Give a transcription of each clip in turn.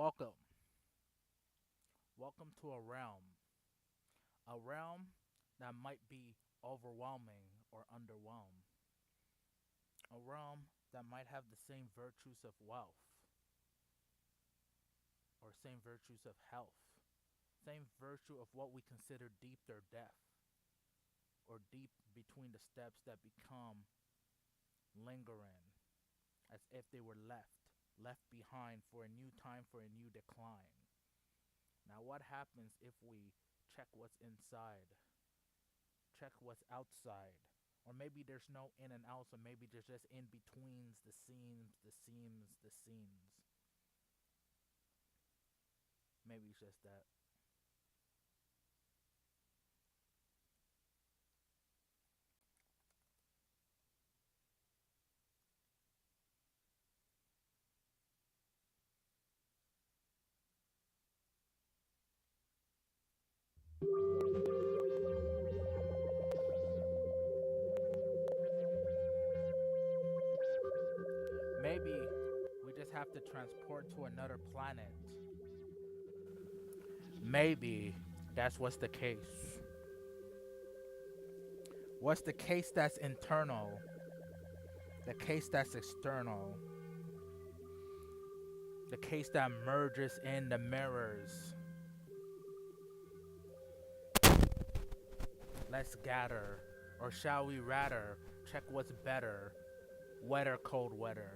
Welcome. Welcome to a realm that might be overwhelming or underwhelmed, a realm that might have the same virtues of wealth or same virtues of health, same virtue of what we consider deep or depth, or deep between the steps that become lingering, as if they were left behind for a new time, for a new decline. Now, what happens if we check what's inside, check what's outside? Or maybe there's no in and out, so maybe there's just in betweens, the seams, the seams, the seams. Maybe it's just that. Maybe we just have to transport to another planet. Maybe that's what's the case. What's the case that's internal? The case that's external? The case that merges in the mirrors? Let's gather, or shall we rather check what's better? Weather, cold weather.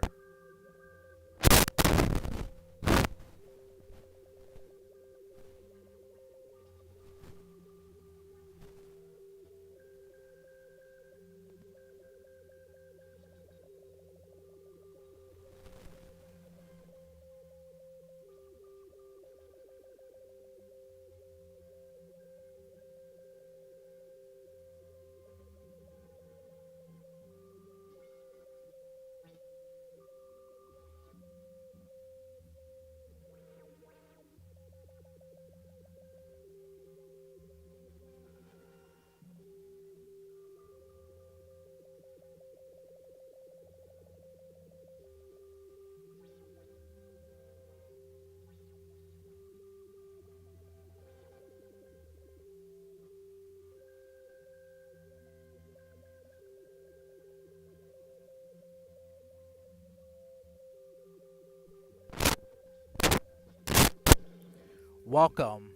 Welcome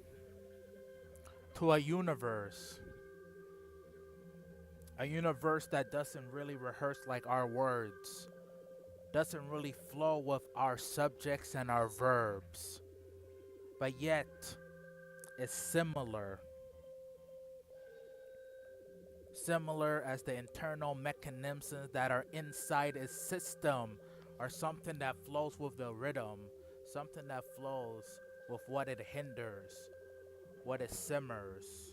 to a universe that doesn't really rehearse like our words, doesn't really flow with our subjects and our verbs, but yet is similar as the internal mechanisms that are inside its system, are something that flows with the rhythm, something that flows with what it hinders, what it simmers.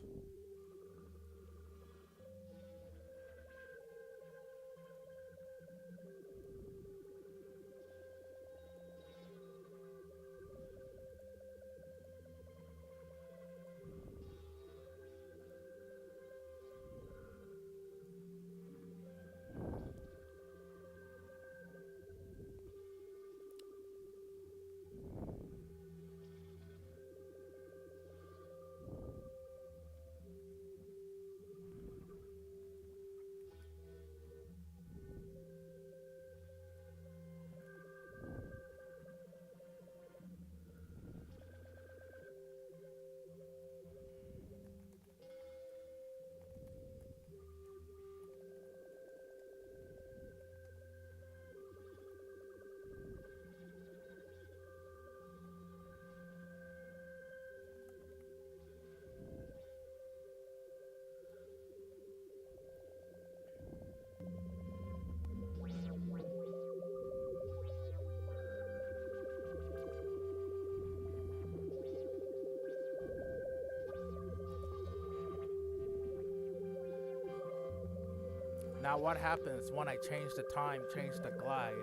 Now, what happens when I change the time, change the glide,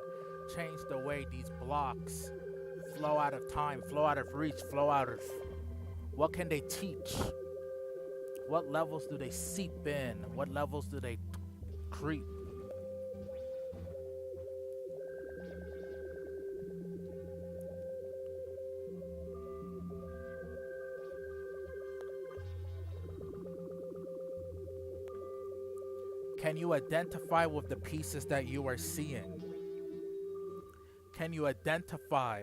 change the way these blocks flow out of time, flow out of reach, flow out of. What can they teach? What levels do they seep in? What levels do they creep? Can you identify with the pieces that you are seeing? Can you identify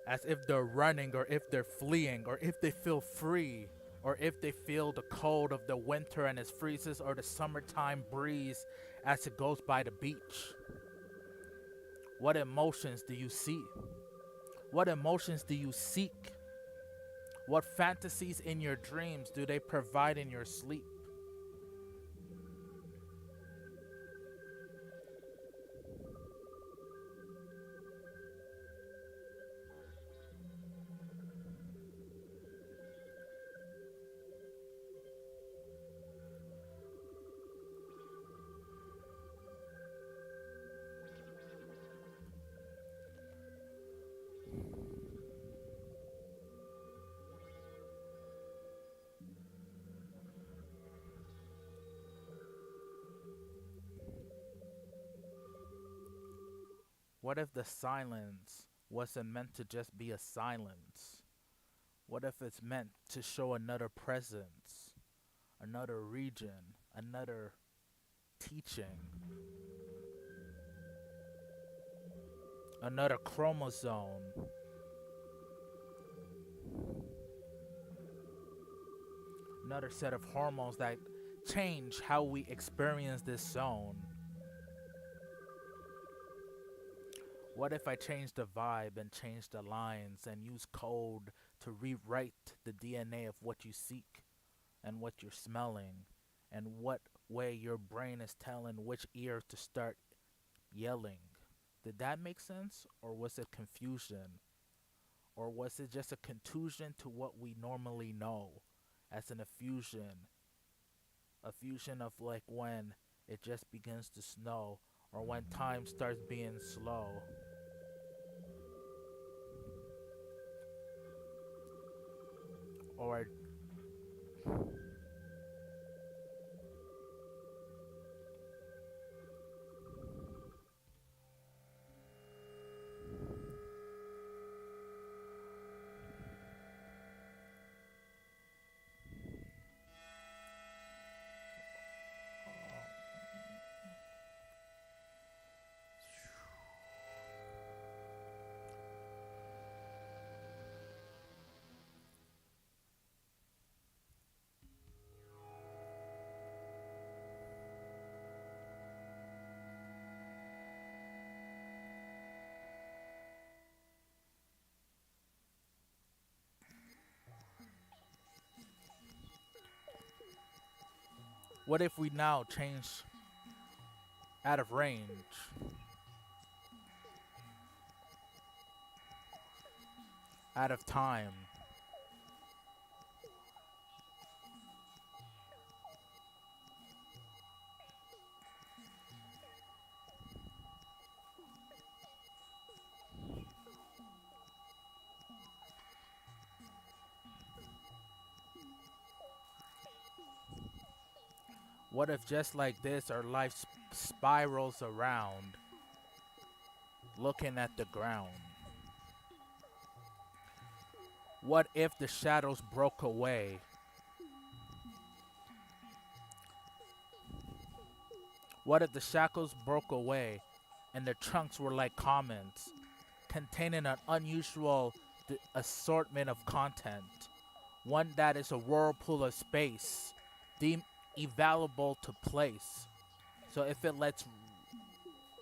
as if they're running, or if they're fleeing, or if they feel free, or if they feel the cold of the winter and it freezes, or the summertime breeze as it goes by the beach? What emotions do you see? What emotions do you seek? What fantasies in your dreams do they provide in your sleep? What if the silence wasn't meant to just be a silence? What if it's meant to show another presence, another region, another teaching, another chromosome, another set of hormones that change how we experience this zone? What if I change the vibe and change the lines and use code to rewrite the DNA of what you seek and what you're smelling and what way your brain is telling which ear to start yelling? Did that make sense, or was it confusion? Or was it just a contusion to what we normally know as an effusion? A fusion of like when it just begins to snow, or when time starts being slow. Or what if we now change out of range? Out of time. What if just like this our life spirals around, looking at the ground? What if the shadows broke away? What if the shackles broke away and the chunks were like comments, containing an unusual assortment of content? One that is a whirlpool of space, deemed invaluable to place. So if it lets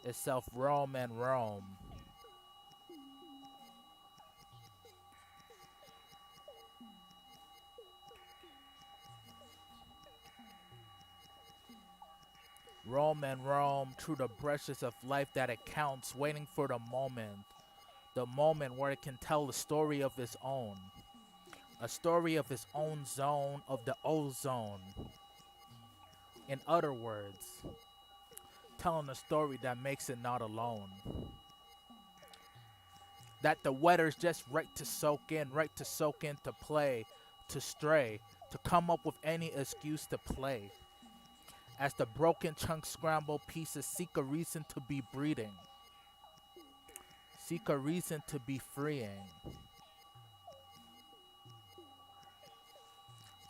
itself roam and roam, roam and roam through the brushes of life that it counts, waiting for the moment where it can tell a story of its own, a story of its own zone, of the ozone. In other words, telling a story that makes it not alone. That the weather's just right to soak in, to play, to stray, to come up with any excuse to play. As the broken chunks scramble pieces seek a reason to be breathing, seek a reason to be freeing,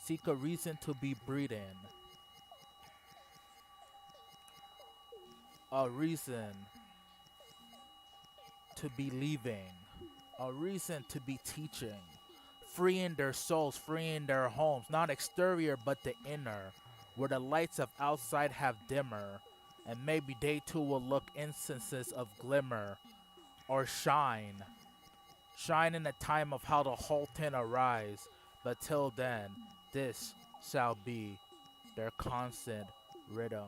seek a reason to be breathing. a reason to be leaving, a reason to be teaching, freeing their souls, freeing their homes, not exterior but the inner, where the lights of outside have dimmer, and maybe they too will look instances of glimmer, or shine in the time of how the whole tin arise, but till then, this shall be their constant rhythm.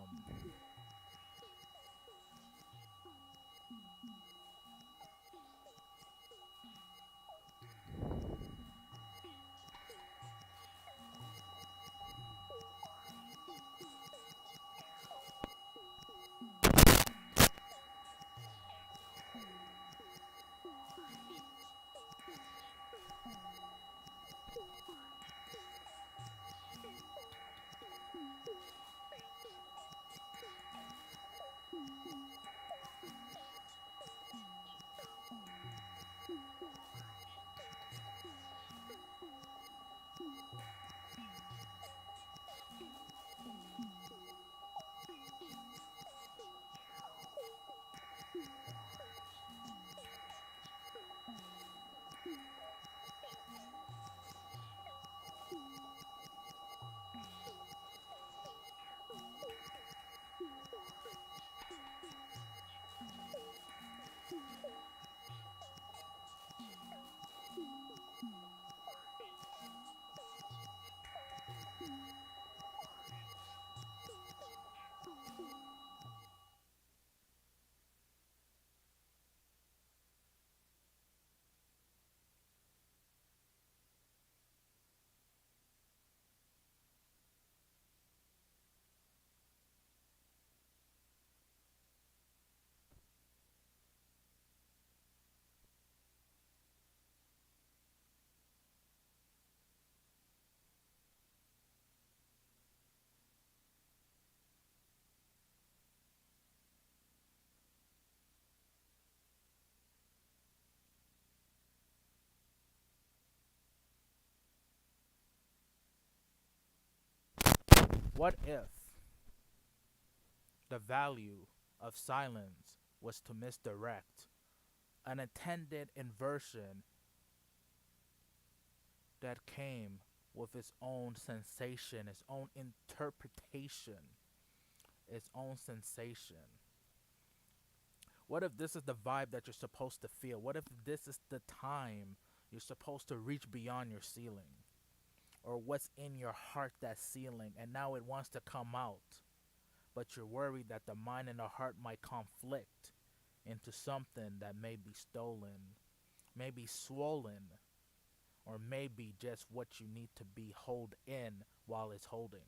What if the value of silence was to misdirect an intended inversion that came with its own sensation, its own interpretation, its own sensation? What if this is the vibe that you're supposed to feel? What if this is the time you're supposed to reach beyond your ceiling? Or what's in your heart, that ceiling, and now it wants to come out, but you're worried that the mind and the heart might conflict into something that may be stolen, may be swollen, or maybe just what you need to be hold in while it's holding.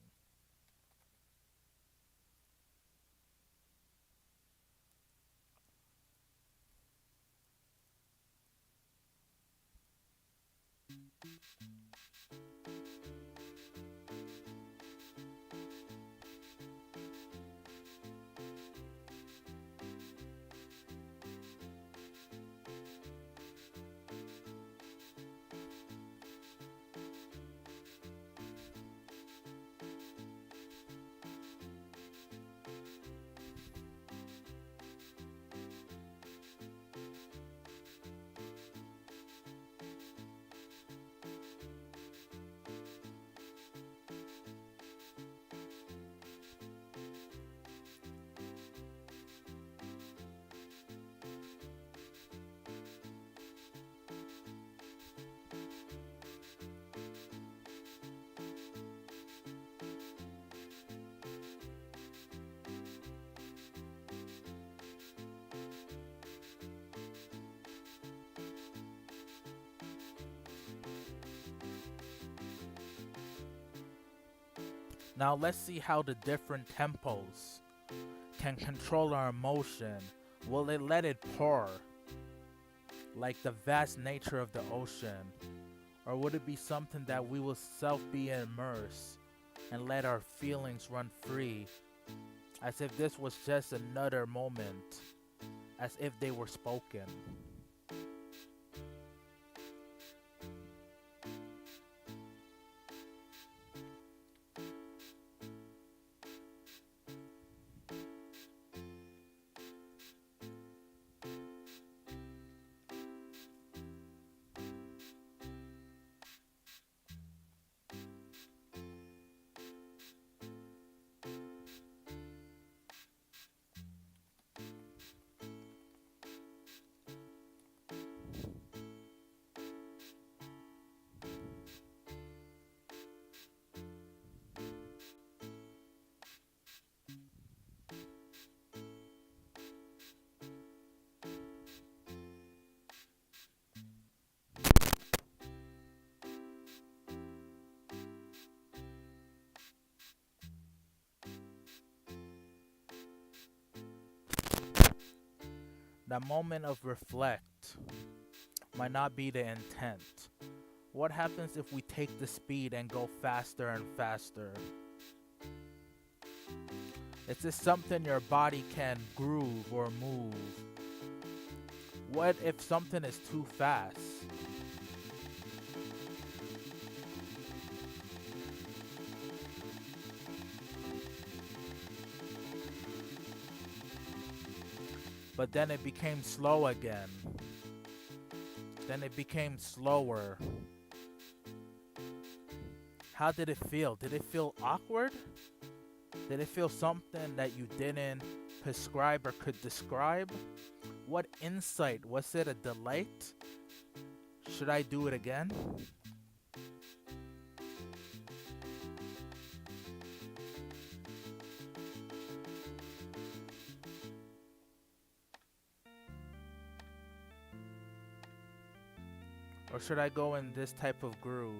Now let's see how the different tempos can control our emotion. Will it let it pour like the vast nature of the ocean? Or would it be something that we will self be immersed and let our feelings run free, as if this was just another moment, as if they were spoken? That moment of reflect might not be the intent. What happens if we take the speed and go faster and faster? Is this something your body can groove or move? What if something is too fast? But then it became slow again. Then it became slower. How did it feel? Did it feel awkward? Did it feel something that you didn't prescribe or could describe? What insight? Was it a delight? Should I do it again? Or should I go in this type of groove?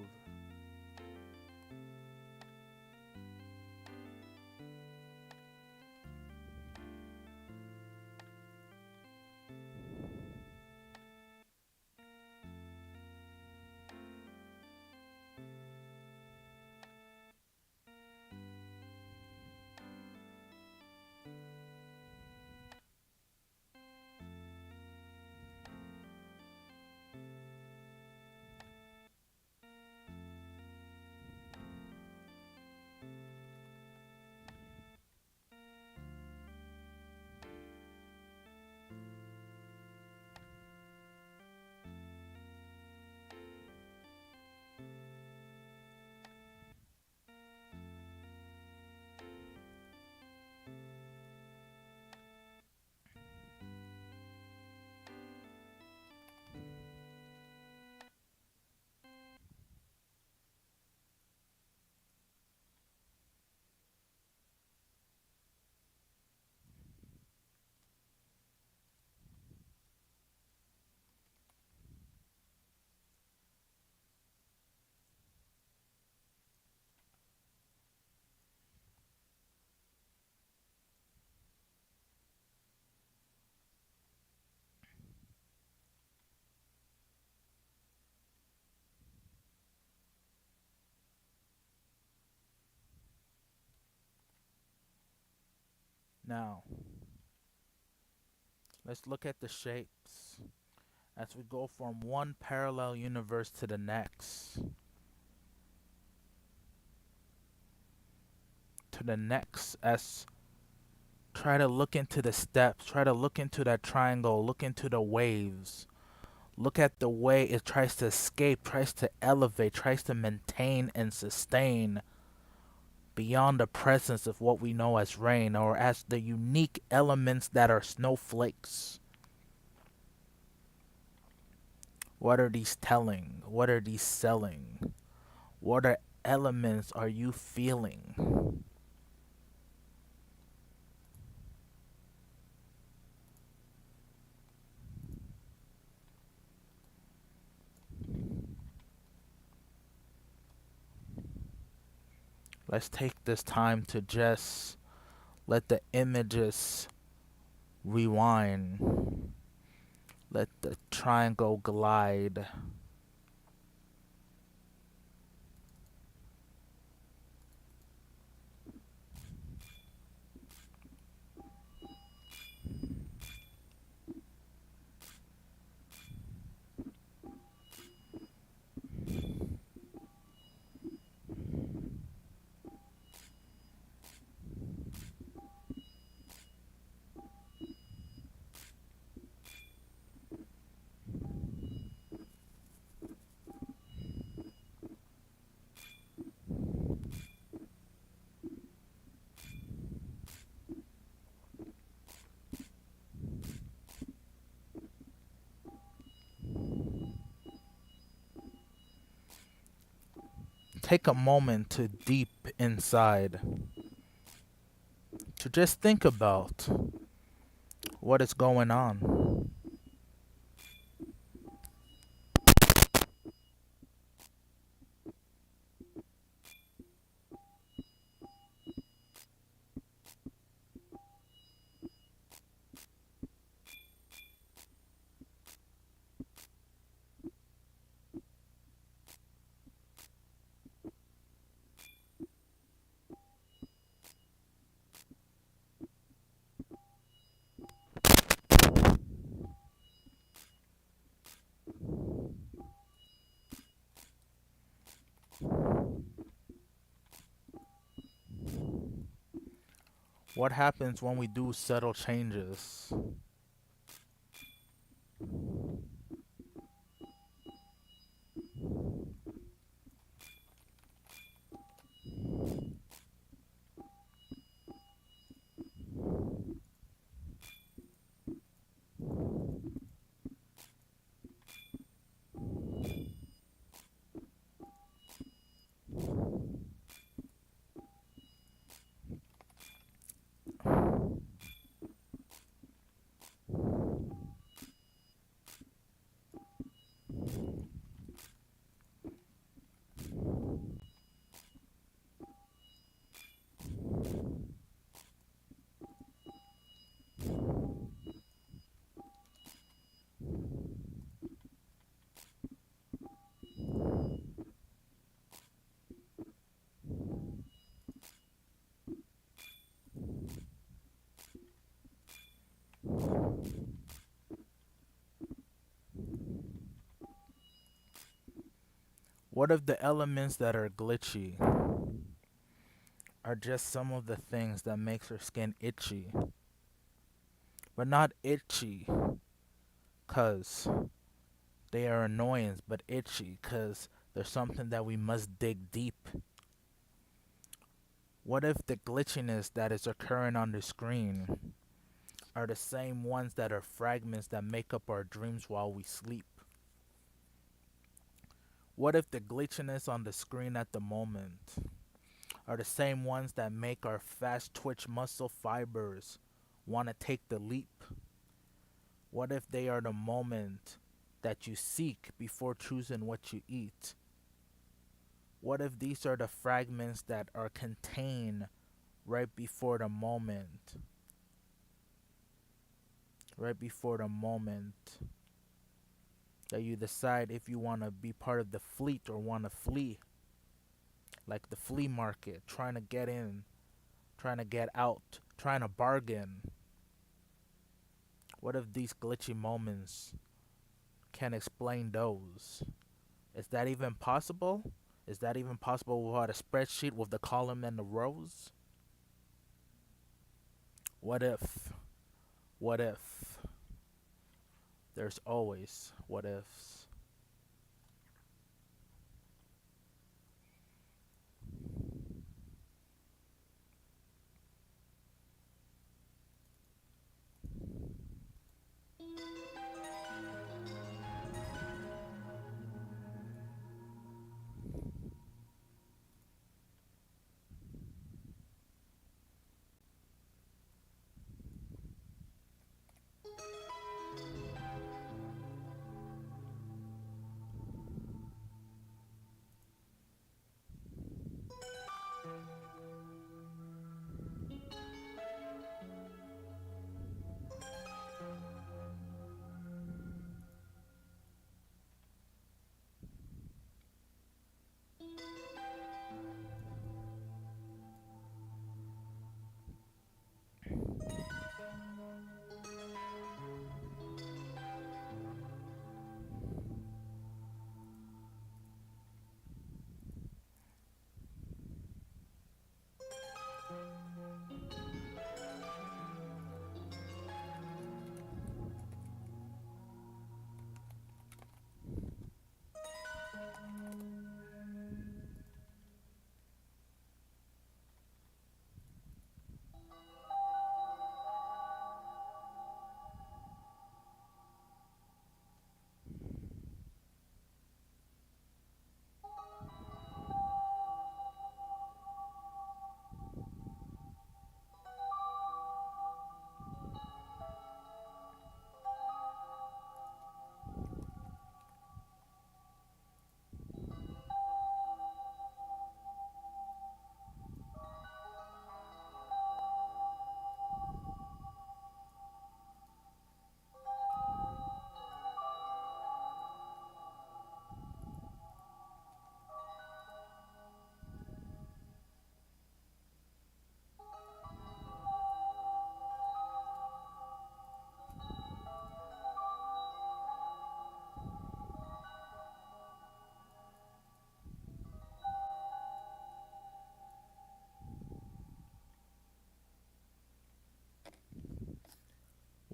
Now, let's look at the shapes as we go from one parallel universe to the next. To the next, as try to look into the steps, try to look into that triangle, look into the waves. Look at the way it tries to escape, tries to elevate, tries to maintain and sustain beyond the presence of what we know as rain or as the unique elements that are snowflakes. What are these telling? What are these selling? What are elements are you feeling? Let's take this time to just let the images rewind. Let the triangle glide. Take a moment to deep inside, to just think about what is going on. What happens when we do subtle changes? What if the elements that are glitchy are just some of the things that makes our skin itchy? But not itchy cause they are annoyance, but itchy cause there's something that we must dig deep. What if the glitchiness that is occurring on the screen are the same ones that are fragments that make up our dreams while we sleep? What if the glitchiness on the screen at the moment are the same ones that make our fast twitch muscle fibers want to take the leap? What if they are the moment that you seek before choosing what you eat? What if these are the fragments that are contained right before the moment? Right before the moment that you decide if you want to be part of the fleet or want to flee. Like the flea market, trying to get in, trying to get out, trying to bargain. What if these glitchy moments can explain those? Is that even possible? Is that even possible without a spreadsheet with the column and the rows? What if? What if? There's always what ifs.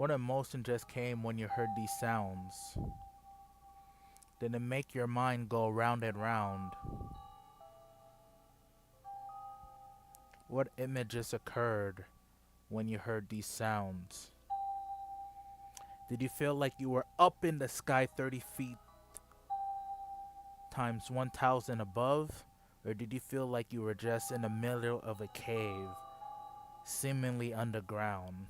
What emotion just came when you heard these sounds? Did it make your mind go round and round? What images occurred when you heard these sounds? Did you feel like you were up in the sky 30 feet times 1,000 above? Or did you feel like you were just in the middle of a cave, seemingly underground?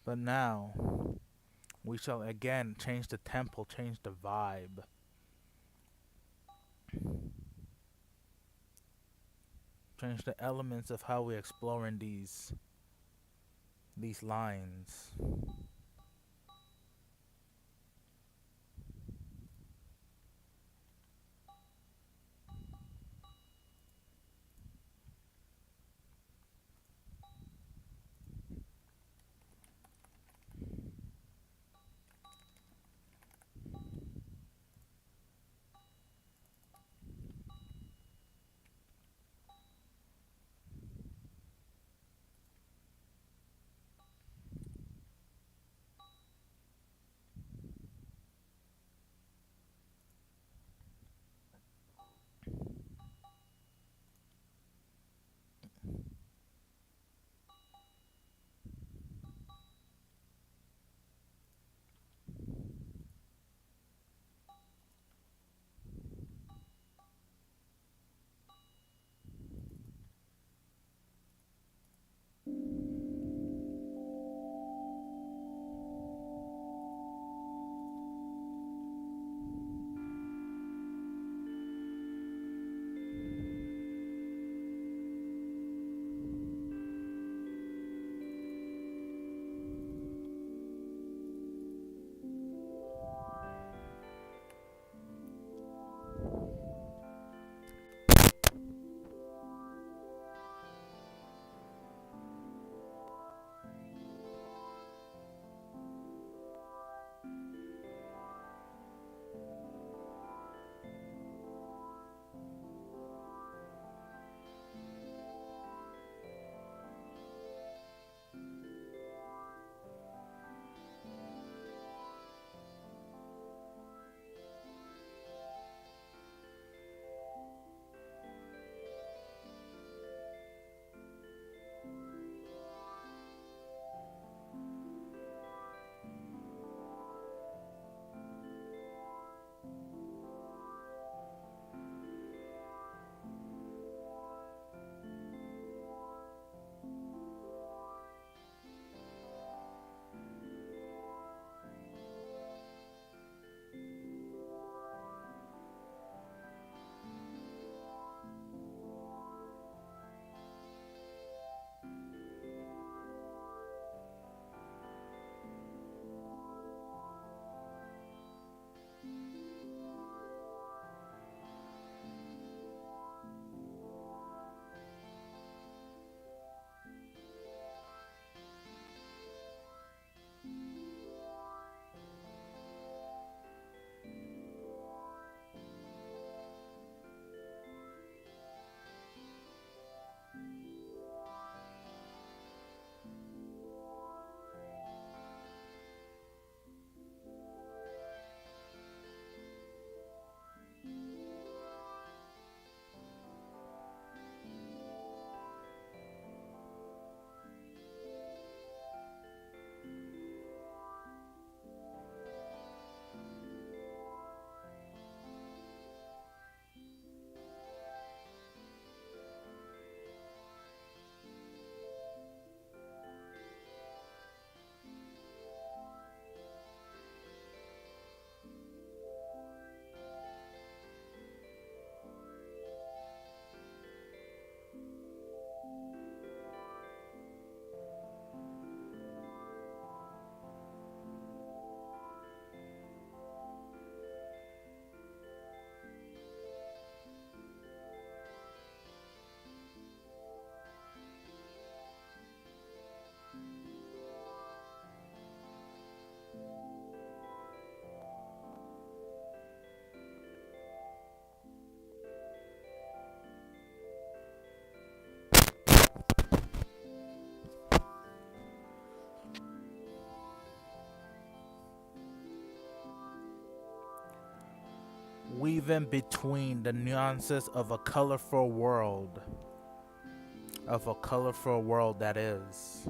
But now, we shall again change the tempo, change the vibe. Change the elements of how we exploring these lines. weaving between the nuances of a colorful world, that is,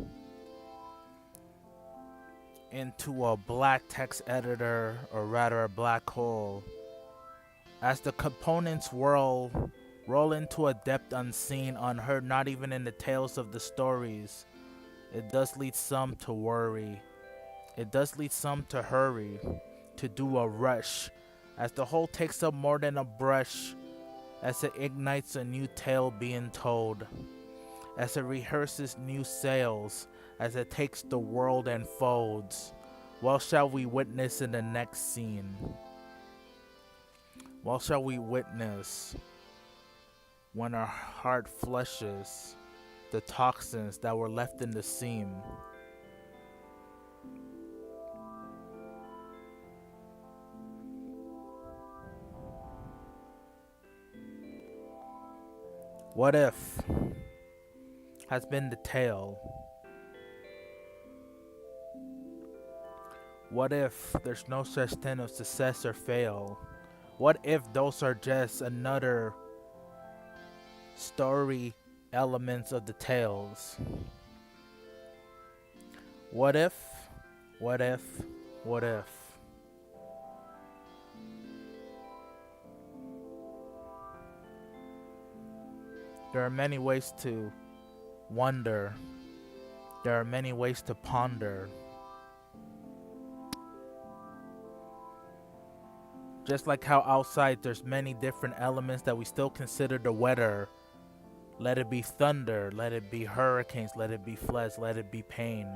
into a black text editor, or rather a black hole, as the components roll into a depth unseen, unheard, not even in the tales of the stories. It does lead some to worry. It does lead some to hurry, to do a rush, as the whole takes up more than a brush, as it ignites a new tale being told, as it rehearses new sails, as it takes the world and folds. What shall we witness in the next scene? What shall we witness when our heart flushes the toxins that were left in the seam? What if has been the tale? What if there's no such thing of success or fail? What if those are just another story elements of the tales? What if, what if, what if? There are many ways to wonder. There are many ways to ponder. Just like how outside there's many different elements that we still consider the weather. Let it be thunder, let it be hurricanes, let it be floods, let it be pain.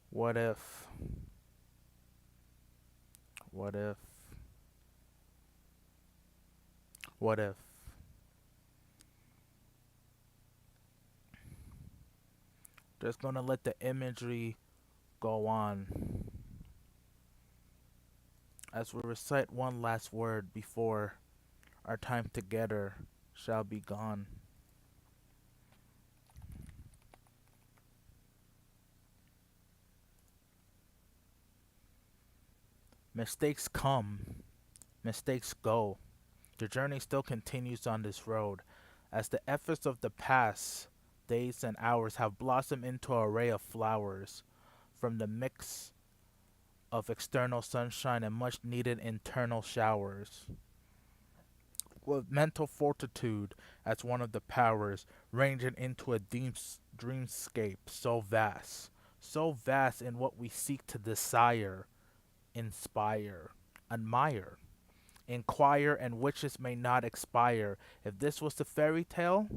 What if? What if? What if? Just gonna let the imagery go on as we recite one last word before our time together shall be gone. Mistakes come, mistakes go. The journey still continues on this road, as the efforts of the past days and hours have blossomed into an array of flowers, from the mix of external sunshine and much needed internal showers. With mental fortitude as one of the powers, ranging into a dreamscape so vast in what we seek to desire, inspire, admire, inquire, and wishes may not expire. If this was a fairy tale,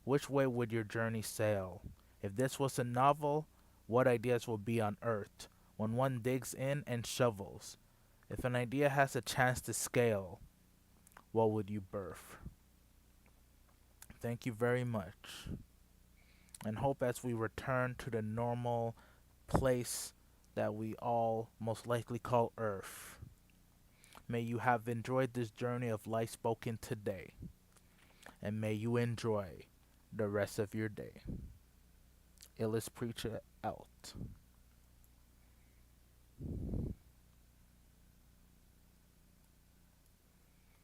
which way would your journey sail? If this was a novel, what ideas will be unearthed when one digs in and shovels? If an idea has a chance to scale, what would you birth? Thank you very much, and hope as we return to the normal place that we all most likely call Earth, may you have enjoyed this journey of Livespoken today, and may you enjoy the rest of your day. Illest Preacher out.